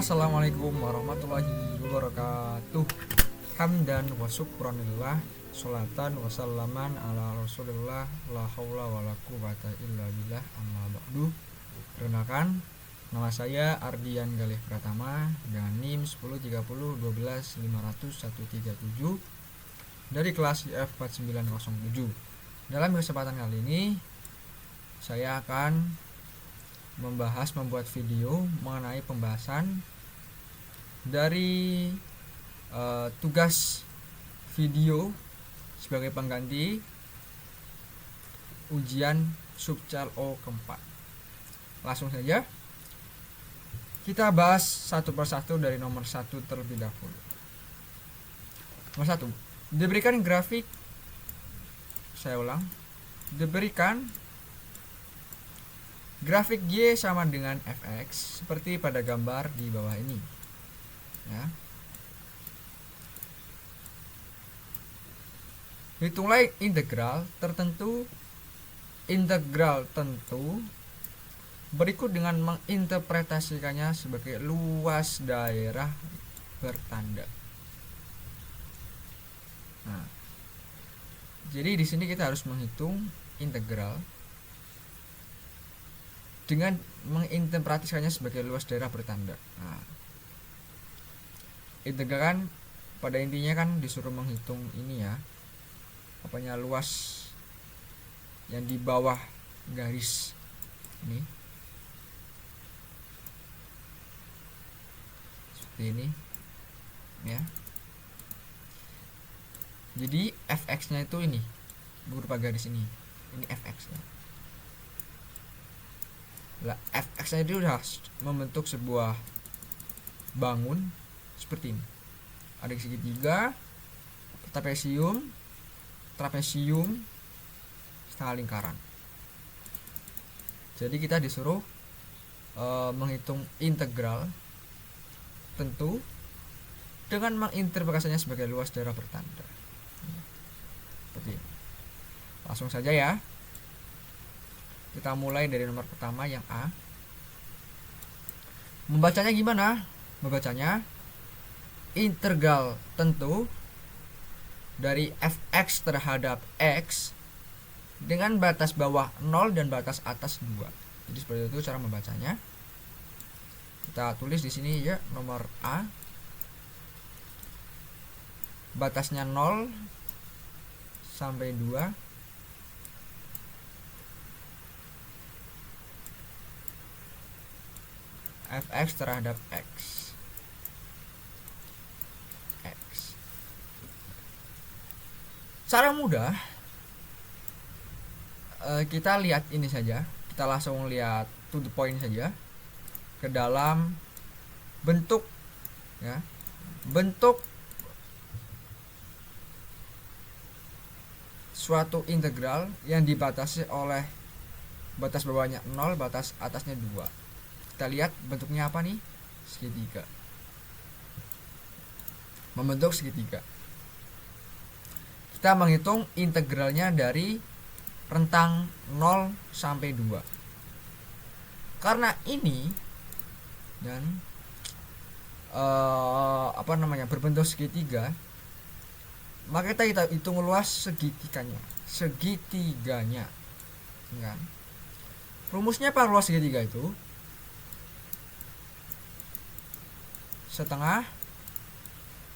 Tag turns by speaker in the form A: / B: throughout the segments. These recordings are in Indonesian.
A: Assalamualaikum warahmatullahi wabarakatuh. Hamdan wa syukranillah, sholatan wa salaman ala rasulillah, la haula wa la quwata illa billah, amma ba'du. Perkenalkan, nama saya Ardian Galih Pratama dengan NIM 1030125137 dari kelas IF 4907. Dalam kesempatan kali ini saya akan membuat video mengenai pembahasan dari tugas video sebagai pengganti ujian subcal O keempat. Langsung saja kita bahas satu persatu dari nomor 1 terlebih dahulu. Nomor 1, diberikan grafik, saya ulang, diberikan grafik Y sama dengan Fx seperti pada gambar di bawah ini ya. Hitunglah integral tertentu berikut dengan menginterpretasikannya sebagai luas daerah bertanda. Nah, jadi di sini kita harus menghitung integral dengan menginterpretasikannya sebagai luas daerah bertanda. Nah, integral kan pada intinya kan disuruh menghitung ini ya, apanya, luas yang di bawah garis ini, seperti ini ya. Jadi fx nya itu ini berupa garis ini fx nya. Lah, fx itu sudah membentuk sebuah bangun seperti ini. Ada segitiga, trapesium, setengah lingkaran. Jadi kita disuruh menghitung integral tentu dengan menginterpretasikannya sebagai luas daerah bertanda. Seperti ini. Langsung saja ya. Kita mulai dari nomor pertama yang A. Membacanya gimana? Membacanya integral tentu dari fx terhadap x dengan batas bawah 0 dan batas atas 2. Jadi seperti itu cara membacanya. Kita tulis di sini ya, nomor A. Batasnya 0 sampai 2. Fx terhadap x. Cara mudah, kita lihat ini saja. Kita langsung lihat to the point saja ke dalam bentuk ya, bentuk suatu integral yang dibatasi oleh batas bawahnya 0, batas atasnya 2. Kita lihat bentuknya apa nih? Segitiga. Membentuk segitiga. Kita menghitung integralnya dari rentang 0 sampai 2. Karena ini dan berbentuk segitiga, maka kita hitung luas segitiganya kan? Rumusnya apa luas segitiga itu? Setengah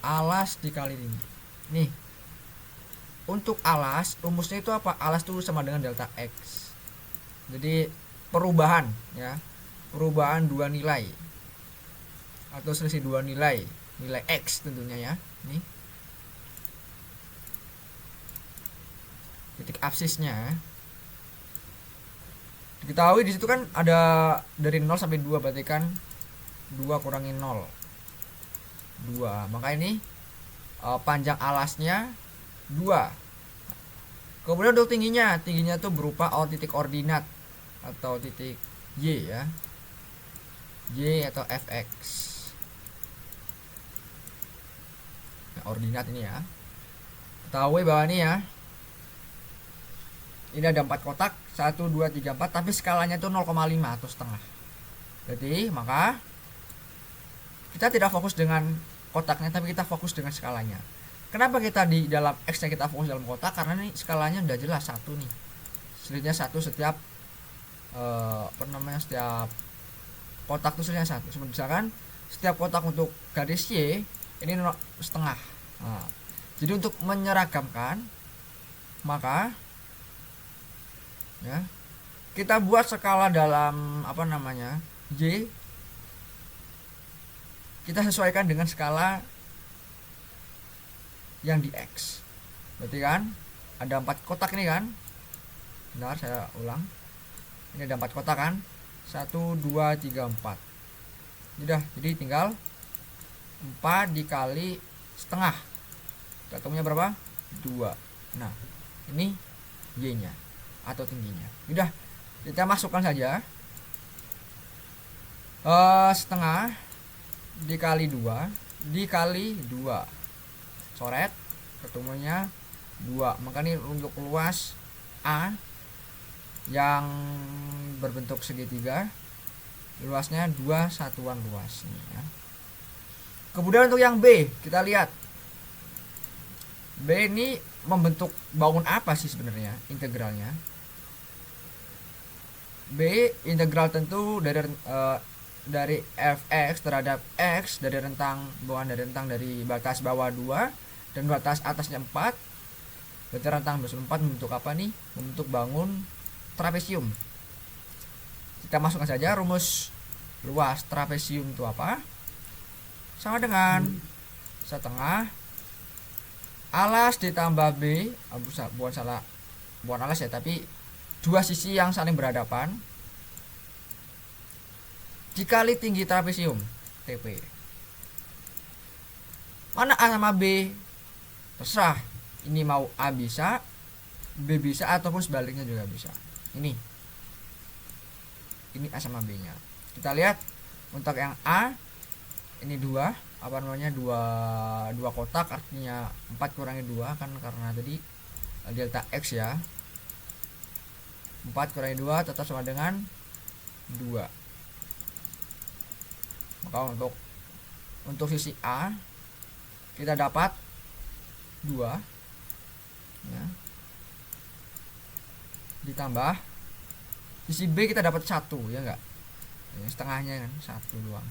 A: alas dikali tinggi. Nih, untuk alas, rumusnya itu apa? Alas itu sama dengan delta x. Jadi perubahan ya, perubahan dua nilai atau selisih dua nilai x tentunya ya. Nih, titik absisnya. Diketahui di situ kan ada dari 0 sampai 2, berarti kan 2 kurangi 0. 2. Maka ini panjang alasnya 2. Kemudian untuk tingginya tuh berupa titik ordinat atau titik y ya, y atau fx. Nah, ordinat ini ya, ketahui bahwa ini ya, ini ada 4 kotak, 1, 2, 3, 4, tapi skalanya itu 0,5 atau setengah. Jadi maka kita tidak fokus dengan kotaknya, tapi kita fokus dengan skalanya. Kenapa kita di dalam X nya kita fokus dalam kotak? Karena nih skalanya udah jelas satu nih, selisihnya satu setiap setiap kotak tuh selisihnya satu. Misalkan setiap kotak untuk garis Y ini setengah. Nah, jadi untuk menyeragamkan, maka ya kita buat skala dalam Y, kita sesuaikan dengan skala yang di X. Berarti kan ada 4 kotak ini kan. Bentar, saya ulang. Ini ada 4 kotak kan. 1, 2, 3, 4. Udah, jadi tinggal 4 dikali setengah. Ketemunya berapa? 2. Nah, ini Y-nya atau tingginya. Udah, kita masukkan saja. Setengah dikali 2 dikali 2. Coret, ketemunya 2. Maka ini untuk luas A yang berbentuk segitiga, luasnya 2 satuan luas nih ya. Kemudian untuk yang B, kita lihat B ini membentuk bangun apa sih sebenarnya integralnya. B integral tentu dari fx terhadap x dari rentang dari batas bawah 2 dan batas atasnya 4. Berarti rentang 24 membentuk apa nih? Membentuk bangun trapesium. Kita masukkan saja rumus luas trapesium itu apa? Sama dengan setengah alas ditambah B, bukan alas ya, tapi dua sisi yang saling berhadapan dikali tinggi trapesium TP. Mana A sama B? Terserah. Ini mau A bisa, B bisa, ataupun sebaliknya juga bisa. Ini A sama B nya. Kita lihat untuk yang A ini dua kotak, artinya 4 kurangi 2 kan, karena tadi delta X ya. 4 kurangi 2 tetap sama dengan 2. Maka untuk sisi A kita dapat 2 ya, ditambah sisi B kita dapat 1 ya enggak, ya, setengahnya kan 1 doang.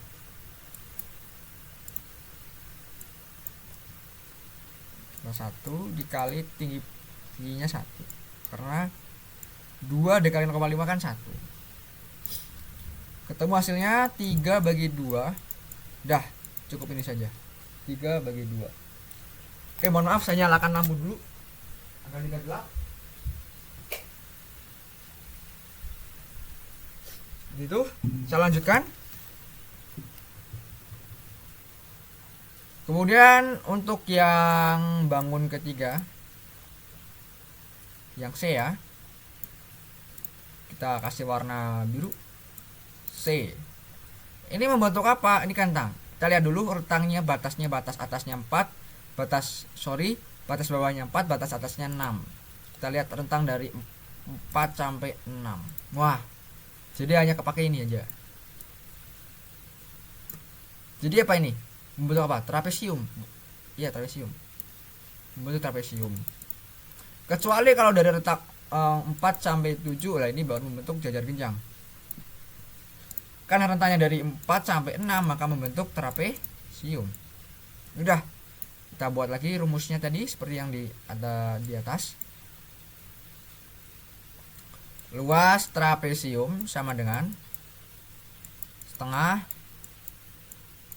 A: Satu dikali tingginya 1, karena 2 dikali 0,5 kan 1. Ketemu hasilnya 3 bagi 2. Dah, cukup ini saja. 3 bagi 2. Oke, mohon maaf saya nyalakan lampu dulu agar tidak gelap. Gitu, saya lanjutkan. Kemudian untuk yang bangun ketiga, yang C ya, kita kasih warna biru. C ini membentuk apa? Ini kantang. Kita lihat dulu rentangnya, batas atasnya 4, batas bawahnya 4, batas atasnya 6. Kita lihat rentang dari 4 sampai 6. Wah, jadi hanya kepake ini aja. Jadi apa ini? Membentuk apa? Trapesium. Iya, trapesium. Membentuk trapesium. Kecuali kalau dari rentang 4 sampai 7 lah, ini baru membentuk jajar genjang. Karena rentangnya dari 4 sampai 6, maka membentuk trapesium. Udah, kita buat lagi rumusnya tadi seperti yang ada di atas. Luas trapesium sama dengan setengah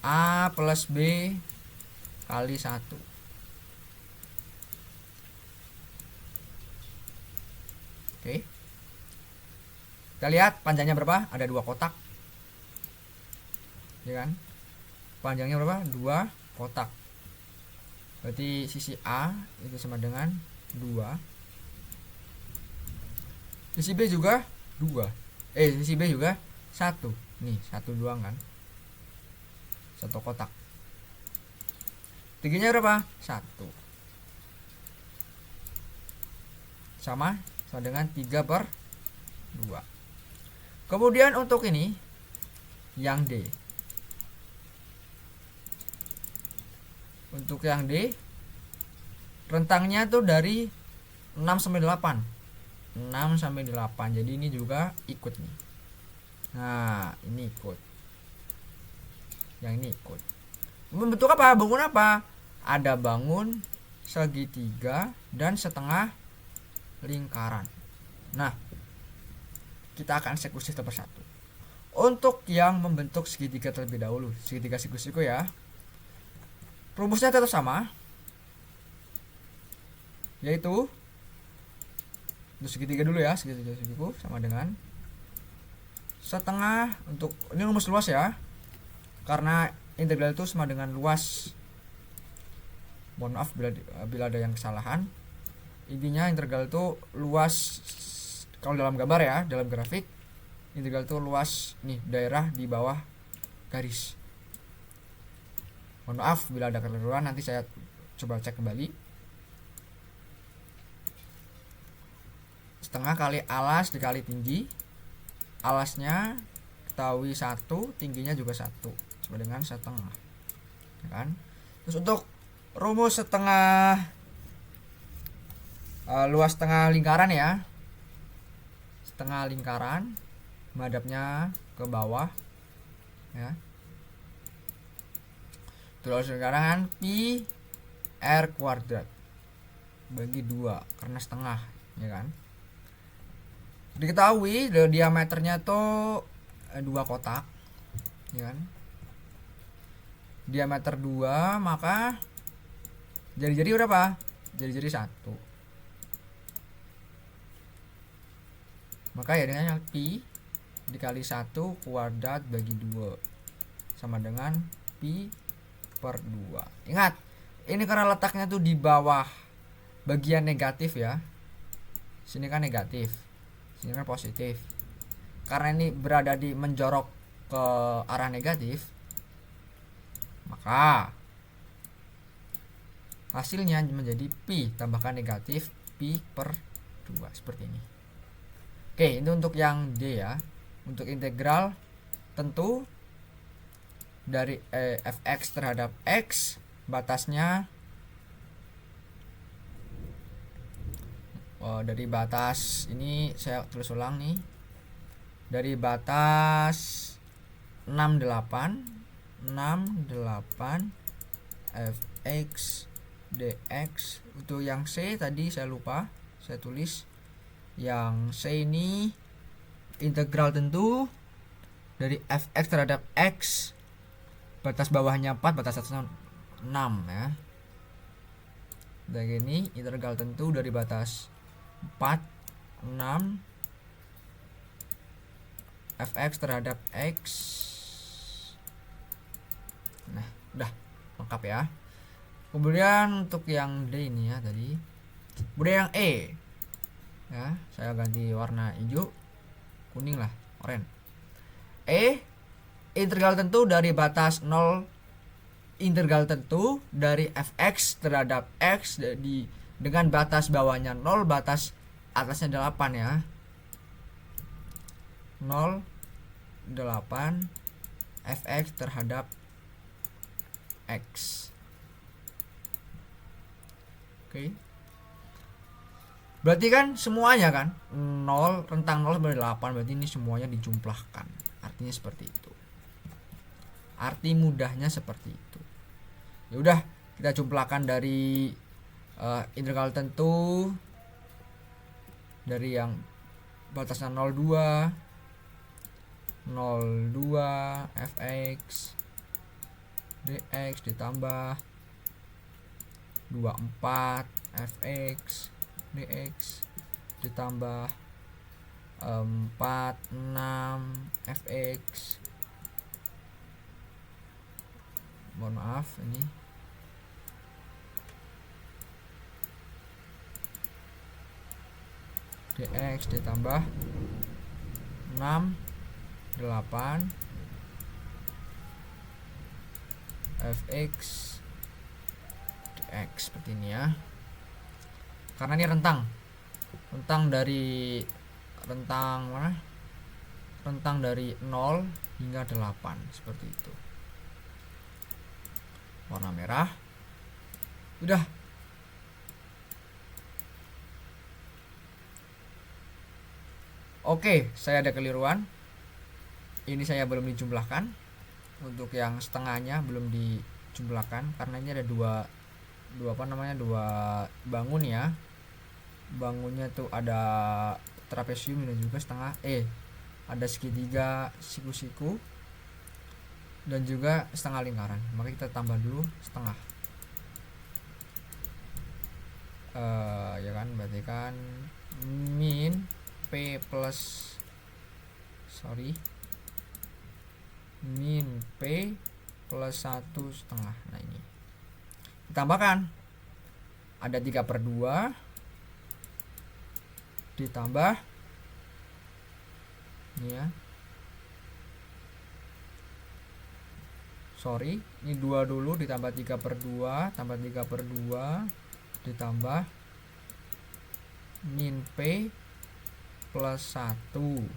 A: A plus B kali 1. Oke. Kita lihat panjangnya berapa? Ada 2 kotak. Ya kan? Panjangnya berapa? 2 kotak. Berarti sisi A itu sama dengan 2. Sisi B juga 2. Sisi B juga 1. Nih, 1 doang kan. 1 kotak. Tingginya berapa? 1. Sama dengan 3/2. Kemudian untuk ini yang D. Untuk yang D, rentangnya tuh dari 6 sampai 8. 6 sampai 8. Jadi ini juga ikut nih. Nah, ini ikut. Yang ini ikut. Membentuk apa? Bangun apa? Ada bangun segitiga dan setengah lingkaran. Nah, kita akan eksekusi satu persatu. Untuk yang membentuk segitiga terlebih dahulu, segitiga siku-siku ya, rumusnya tetap sama, yaitu untuk segitiga dulu ya, segitiga siku sama dengan setengah. Untuk ini rumus luas ya, karena integral itu sama dengan luas. Mohon maaf bila ada yang kesalahan. Intinya integral itu luas. Kalau dalam gambar ya, dalam grafik, integral itu luas nih, daerah di bawah garis. Mohon maaf bila ada kekeliruan, nanti saya coba cek kembali. Setengah kali alas dikali tinggi. Alasnya ketahui 1, tingginya juga 1, sama dengan setengah, ya kan? Terus untuk rumus setengah luas setengah lingkaran ya, setengah lingkaran menghadapnya ke bawah ya. Terus sekarang pi r kuadrat bagi 2 karena setengah, ya kan? Diketahui diameternya tuh 2 kotak, ya kan? Diameter 2, maka jari-jari berapa? Jari-jari 1. Maka ya dengan pi dikali 1 kuadrat bagi 2 sama dengan pi per 2. Ingat, ini karena letaknya tuh di bawah bagian negatif ya. Sini kan negatif, sini kan positif. Karena ini berada di menjorok ke arah negatif, maka hasilnya menjadi pi tambahkan negatif pi per 2 seperti ini. Oke, ini untuk yang D ya. Untuk integral tentu dari fx terhadap x, batasnya dari batas ini saya tulis ulang nih, dari batas 68 fx dx. Untuk yang C tadi saya lupa saya tulis. Yang C ini integral tentu dari fx terhadap x, batas bawahnya 4, batas atasnya 6 ya. Dan ini integral tentu dari batas 4, 6 fx terhadap x. Nah, udah lengkap ya. Kemudian untuk yang D ini ya tadi. Kemudian yang E ya, saya ganti warna hijau, kuning lah, oranye. E, integral tentu dari batas 0, integral tentu dari fx terhadap x dengan batas bawahnya 0, batas atasnya 8 ya. 0, 8 fx terhadap x. Oke. Berarti kan semuanya kan 0, rentang 0 sampai 8, berarti ini semuanya dijumlahkan. Artinya seperti itu. Arti mudahnya seperti itu. Ya udah, kita jumlahkan dari integral tentu dari yang batasnya 02 fx dx ditambah 24 fx dx ditambah 46 fx, mohon maaf ini dx ditambah 6 8 fx dx seperti ini ya. Karena ini rentang dari rentang dari 0 hingga 8 seperti itu. Warna merah. Udah. Oke, saya ada keliruan. Ini saya belum dijumlahkan. Untuk yang setengahnya belum dijumlahkan karena ini ada dua bangun ya. Bangunnya tuh ada trapesium dan juga setengah ada segitiga siku-siku dan juga setengah lingkaran. Maka kita tambah dulu setengah. Ya kan, berarti kan min P plus min P plus 1/2. Nah ini ditambahkan ada 3/2 ditambah ini ya, ini 2 dulu ditambah 3/2 tambah 3/2 ditambah min P plus 1.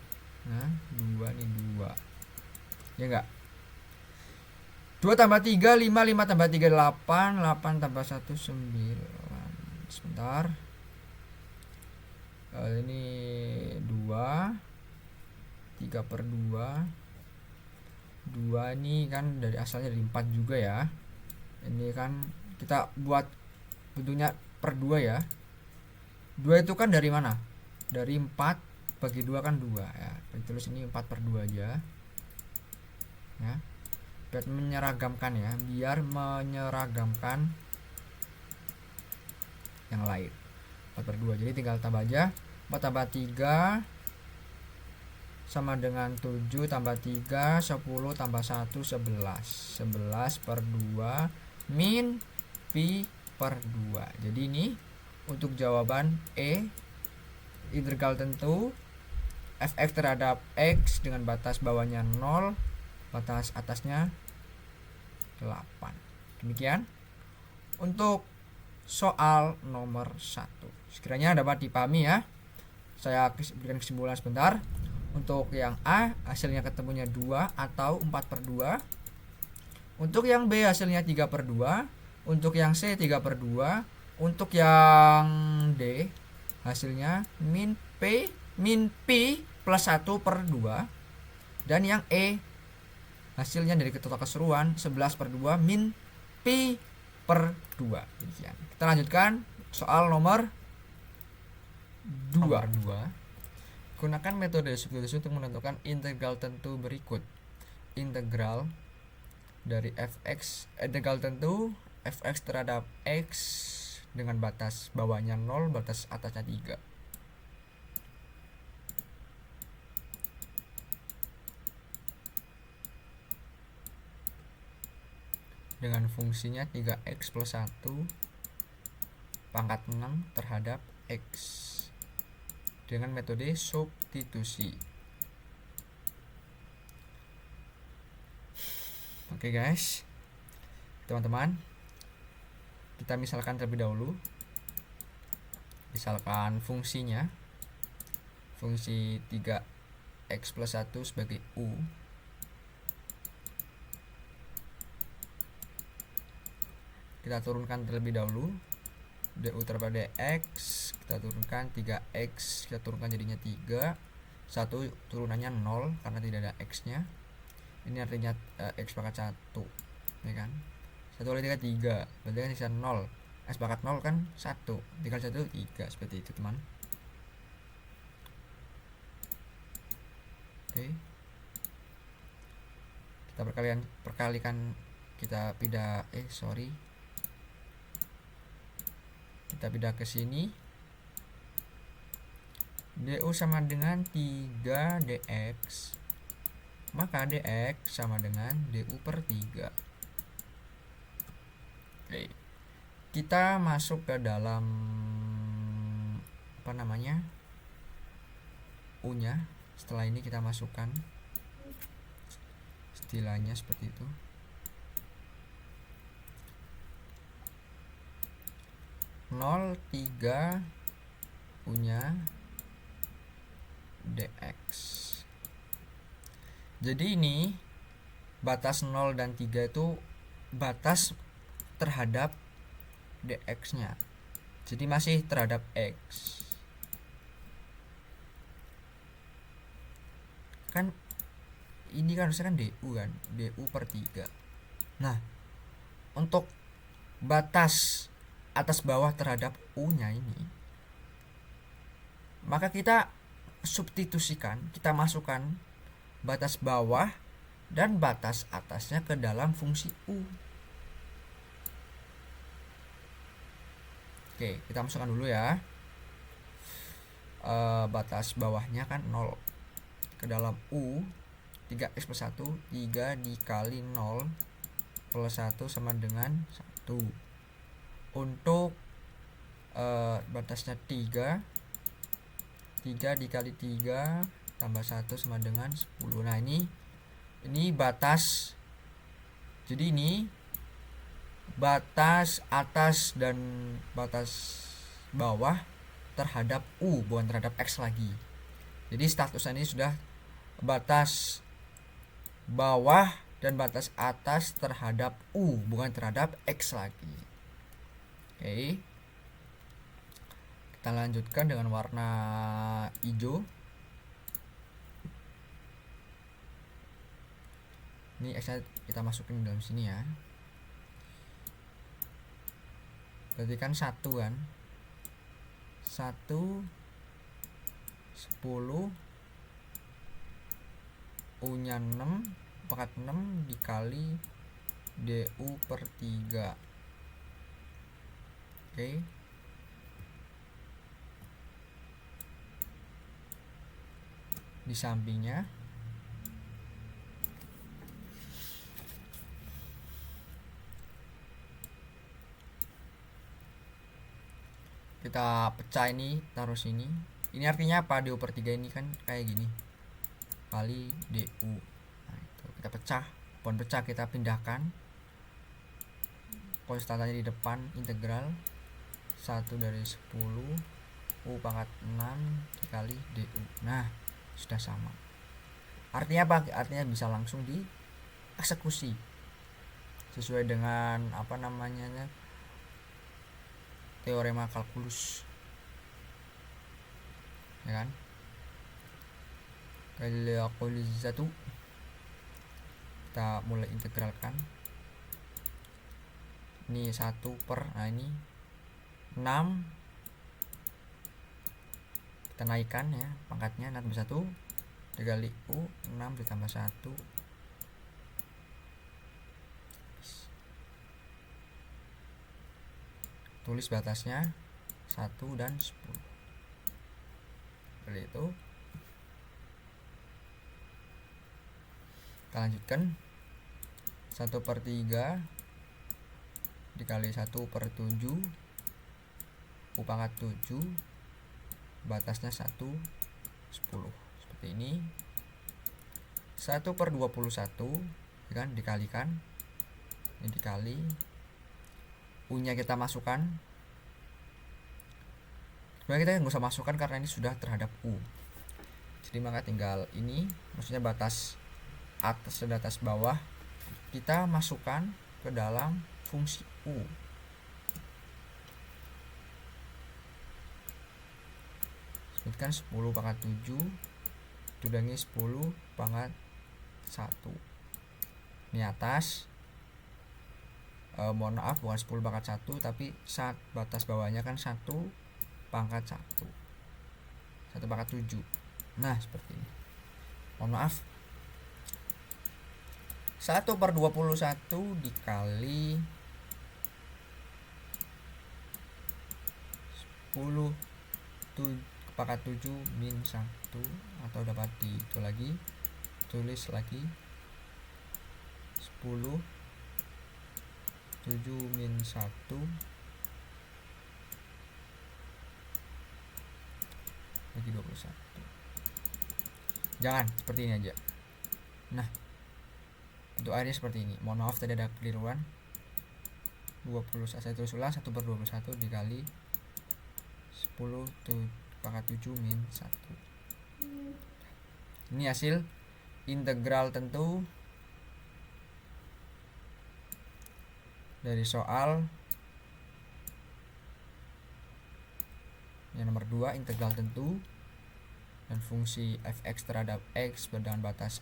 A: Nah 2 nih 2 ya enggak, 2 tambah 3 5, 5 tambah 3 8, 8 tambah 1 9. Sebentar, ini 2 3/2 2 ini kan dari asalnya dari 4 juga ya. Ini kan kita buat bentuknya per 2 ya. 2 itu kan dari mana? Dari 4 bagi 2 kan 2 ya. Tulis ini 4/2 aja. Ya. Biar menyeragamkan ya, biar menyeragamkan yang lain. 4/2. Jadi tinggal tambah aja. 4 tambah 3 sama dengan 7 tambah 3 10 tambah 1 11. 11/2 min Pi/2. Jadi ini untuk jawaban E, integral tentu fx terhadap x dengan batas bawahnya 0, batas atasnya 8. Demikian untuk soal nomor 1. Sekiranya dapat dipahami ya. Saya berikan kesimpulan sebentar. Untuk yang A hasilnya ketemunya 2 atau 4/2. Untuk yang B hasilnya 3/2. Untuk yang C 3/2. Untuk yang D hasilnya min Pi plus 1/2. Dan yang E hasilnya dari total keseruan 11/2 min Pi/2. Demikian. Kita lanjutkan soal nomor 2. Gunakan metode substitusi untuk menentukan integral tentu berikut. Integral dari integral tentu fx terhadap x dengan batas bawahnya 0, batas atasnya 3. Dengan fungsinya 3x plus 1 pangkat 6 terhadap x dengan metode substitusi. Oke guys, teman-teman, kita misalkan terlebih dahulu. Misalkan fungsinya fungsi 3x plus 1 sebagai u. Kita turunkan terlebih dahulu. Du terhadap dx kita turunkan, 3x kita turunkan jadinya 3, 1 turunannya 0 karena tidak ada x nya. Ini artinya x pangkat 1 ya kan, 1 kali 3 3, berarti kan sisa 0, x pangkat 0 kan 1, 3 kali 1 3, seperti itu teman. Oke, kita perkalikan, kita pindah kita pindah ke sini. Du sama dengan 3 dx, maka dx sama dengan du/3. Oke, kita masuk ke dalam u nya. Setelah ini kita masukkan istilahnya seperti itu. Nol 3 punya dx. Jadi ini batas 0 dan 3 itu batas terhadap dx nya, jadi masih terhadap x. Kan ini kan harusnya kan du kan, du per 3. Nah, untuk batas atas bawah terhadap u nya ini, maka kita substitusikan, kita masukkan batas bawah dan batas atasnya ke dalam fungsi u. Oke, kita masukkan dulu ya. Batas bawahnya kan 0 ke dalam u 3x plus 1, 3 dikali 0 plus 1 sama dengan 1. Untuk batasnya 3 dikali 3 tambah 1 sama dengan 10. Nah, ini batas. Jadi ini batas atas dan batas bawah terhadap u, bukan terhadap x lagi. Jadi statusnya ini sudah batas bawah dan batas atas terhadap u, bukan terhadap x lagi. Oke. Kita lanjutkan dengan warna hijau. Ini x-nya kita masukin dalam sini ya. Berarti kan 1 kan. 1 10 u-nya 6 pangkat 6 dikali du per 3. Oke. Di sampingnya kita pecah ini, taruh sini. Ini artinya apa? Du per 3 ini kan kayak gini kali du. Nah, itu kita pecah. Pohon pecah kita pindahkan konstantanya di depan, integral 1 dari 10 u pangkat 6 dikali du. Nah, sudah sama. Artinya apa? Artinya bisa langsung dieksekusi sesuai dengan apa namanya, teorema kalkulus, ya kan? Kalkulus 1 kita mulai integralkan. Ini 1 per, nah ini 6 kita naikkan ya pangkatnya, tambah 1 dikali u 6 ditambah 1. Tulis batasnya 1 dan 10. Seperti itu. Kita lanjutkan. 1 per 3 dikali 1 per 7 u pangkat 7, batasnya 1 10. Seperti ini. 1 per 21 kan dikalikan, ini dikali u nya kita masukkan. Sebenarnya kita nggak usah masukkan karena ini sudah terhadap u, jadi maka tinggal ini, maksudnya batas atas dan atas bawah kita masukkan ke dalam fungsi u. Sebutkan 10 pangkat 7 tudangi 10 pangkat 1. Ini atas, mohon maaf bukan 10 pangkat 1 tapi batas bawahnya kan 1 pangkat 1 pangkat 7. Nah, seperti ini. Mohon maaf. 1 per 21 dikali 10 pangkat 7 min 1, atau dapat itu lagi, tulis lagi 10 7 min 1 lagi 21. Jangan seperti ini aja. Nah, untuk airnya seperti ini. Mohon maaf tadi ada keliruan. 20, saya tulis ulang 1 per 21 dikali 10 pangkat 7 min 1. Ini hasil integral tentu dari soal Yang nomor 2 integral tentu dan fungsi fx terhadap x dengan batas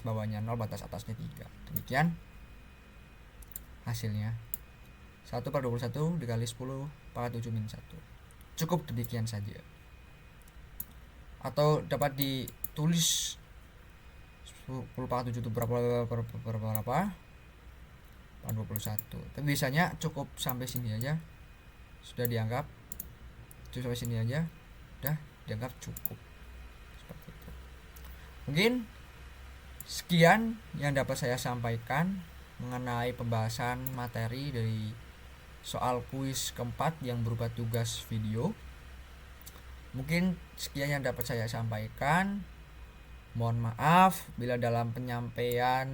A: bawahnya 0, batas atasnya 3. Demikian hasilnya. 1/21 dikali 10 pangkat 7 min 1. Cukup demikian saja. Atau dapat ditulis 10 pangkat 7 itu berapa 21. Tapi biasanya cukup sampai sini aja. Sudah dianggap cukup sampai sini aja. Udah dianggap cukup. Seperti itu. Mungkin sekian yang dapat saya sampaikan mengenai pembahasan materi dari soal kuis keempat yang berupa tugas video. Mungkin sekian yang dapat saya sampaikan. Mohon maaf bila dalam penyampaian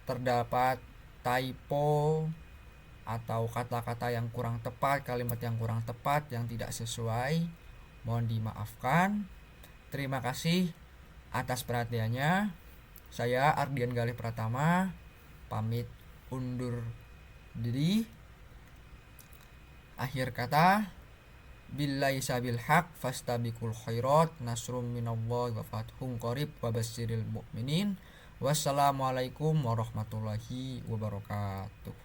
A: terdapat typo atau kata-kata yang kurang tepat, kalimat yang kurang tepat, yang tidak sesuai. Mohon dimaafkan. Terima kasih atas perhatiannya. Saya Ardian Galih Pratama pamit undur diri. Akhir kata, billahi sabil haq fastabiqul khairat nasrum minallahi wa fathun qarib wa basyiril mu'minin. Wassalamualaikum warahmatullahi wabarakatuh.